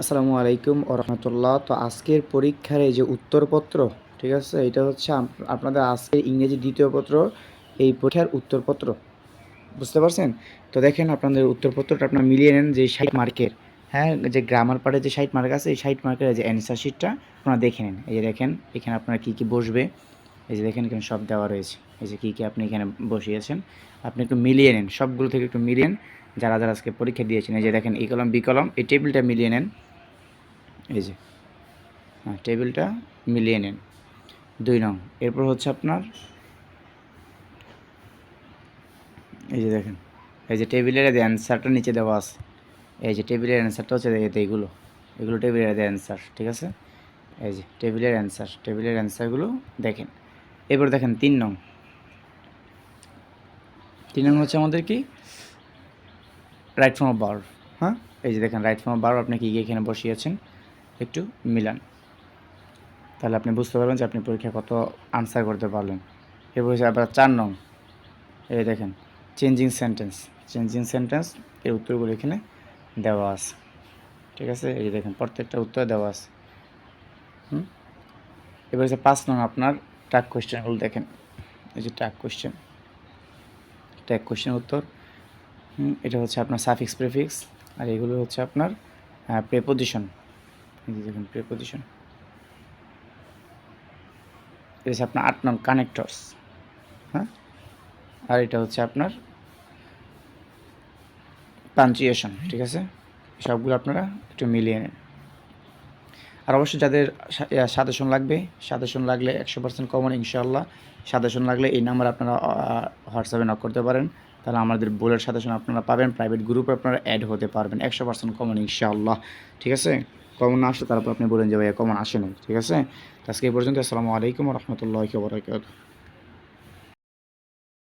আসসালামু আলাইকুম ওয়া রাহমাতুল্লাহ। তো আজকের পরীক্ষার এই যে উত্তরপত্র, ঠিক আছে? এটা হচ্ছে আপনাদের আজকের ইংরেজি ২য় পত্র, এই পরীক্ষার উত্তরপত্র। বুঝতে পারছেন? তো দেখেন আপনাদের উত্তরপত্রটা আপনারা মিলিয়ে নেন যে ৬০ মার্কের, হ্যাঁ? যে গ্রামার পার্টে যে ৬০ মার্ক আছে, এই ৬০ মার্কের এই যে অ্যান্সার শিটটা আপনারা দেখে নিন। এই যে দেখেন এখানে আপনার কী, কী বসবে। এই যে দেখেন এখানে সব দেওয়া রয়েছে। এই যে কী, কী আপনি এখানে বসিয়েছেন। আপনি একটু মিলিয়ে নেন। সবগুলো থেকে একটু মিলিয়ে নেন। যারা, যারা আজকে পরীক্ষা দিয়েছেন, এই যে দেখেন এ কলম, বি কলম, এই টেবিলটা মিলিয়ে নেন। এই যে হ্যাঁ, টেবিলটা মিলিয়ে নিন ২ নং। এরপর হচ্ছে আপনার এই যে দেখেন, এই যে টেবিলের যে অ্যান্সারটা নিচে দেওয়া আছে, এই যে টেবিলের অ্যান্সারটা হচ্ছে এগুলো, এগুলো টেবিলের অ্যান্সার, ঠিক আছে? এই যে টেবিলের অ্যান্সার, টেবিলের অ্যান্সারগুলো দেখেন। এবার দেখেন ৩ নং। ৩ নং হচ্ছে আমাদের কি রাইট ফর্ম অফ ভার্ব, হ্যাঁ? এই যে দেখেন রাইট ফর্ম অফ ভার্ব আপনি কী কী এখানে বসিয়েছেন একটু মিলান, তাহলে আপনি বুঝতে পারবেন যে আপনি পরীক্ষায় কত আনসার করতে পারলেন। এরপর হচ্ছে আবার ৪ নং। এই দেখেন চেঞ্জিং সেন্টেন্স, চেঞ্জিং সেন্টেন্স এর উত্তরগুলো এখানে দেওয়া আছে, ঠিক আছে? এই যে দেখেন প্রত্যেকটা উত্তর দেওয়া আছে। এবার হচ্ছে ৫ নং আপনার ট্যাগ কোয়েশ্চেনগুলো দেখেন। এই যে ট্যাগ কোয়েশ্চেন, ট্যাগ কোয়েশ্চেনের উত্তর। এটা হচ্ছে আপনার সাফিক্স প্রিফিক্স, আর এগুলো হচ্ছে আপনার প্রেপোজিশন। এই যে দেখেন প্রেপোজিশন। এটা হচ্ছে আপনার ৮ নং কানেক্টরস, হ্যাঁ? আর এটা হচ্ছে আপনার পাঞ্চুয়েশন, ঠিক আছে? সবগুলো আপনারা একটু মিলিয়ে নেন। আর অবশ্যই যাদের সাজেশন লাগবে, সাজেশন লাগলে 100% কমন ইনশাআল্লাহ। সাজেশন লাগলে এই নাম্বার আপনারা হোয়াটসঅ্যাপে নক করতে পারেন। তাহলে আমাদের বইয়ের সাজেশন আপনারা পাবেন, প্রাইভেট গ্রুপে আপনারা অ্যাড হতে পারবেন 100% কমন ইনশাআল্লাহ, ঠিক আছে? কমন না আসলে তারপর আপনি বলেন যে ভাইয়া কমন আসে নাই, ঠিক আছে? তো আজকে এই পর্যন্ত। আসসালামু আলাইকুম ওয়া রাহমাতুল্লাহি ওয়া বারাকাতুহু।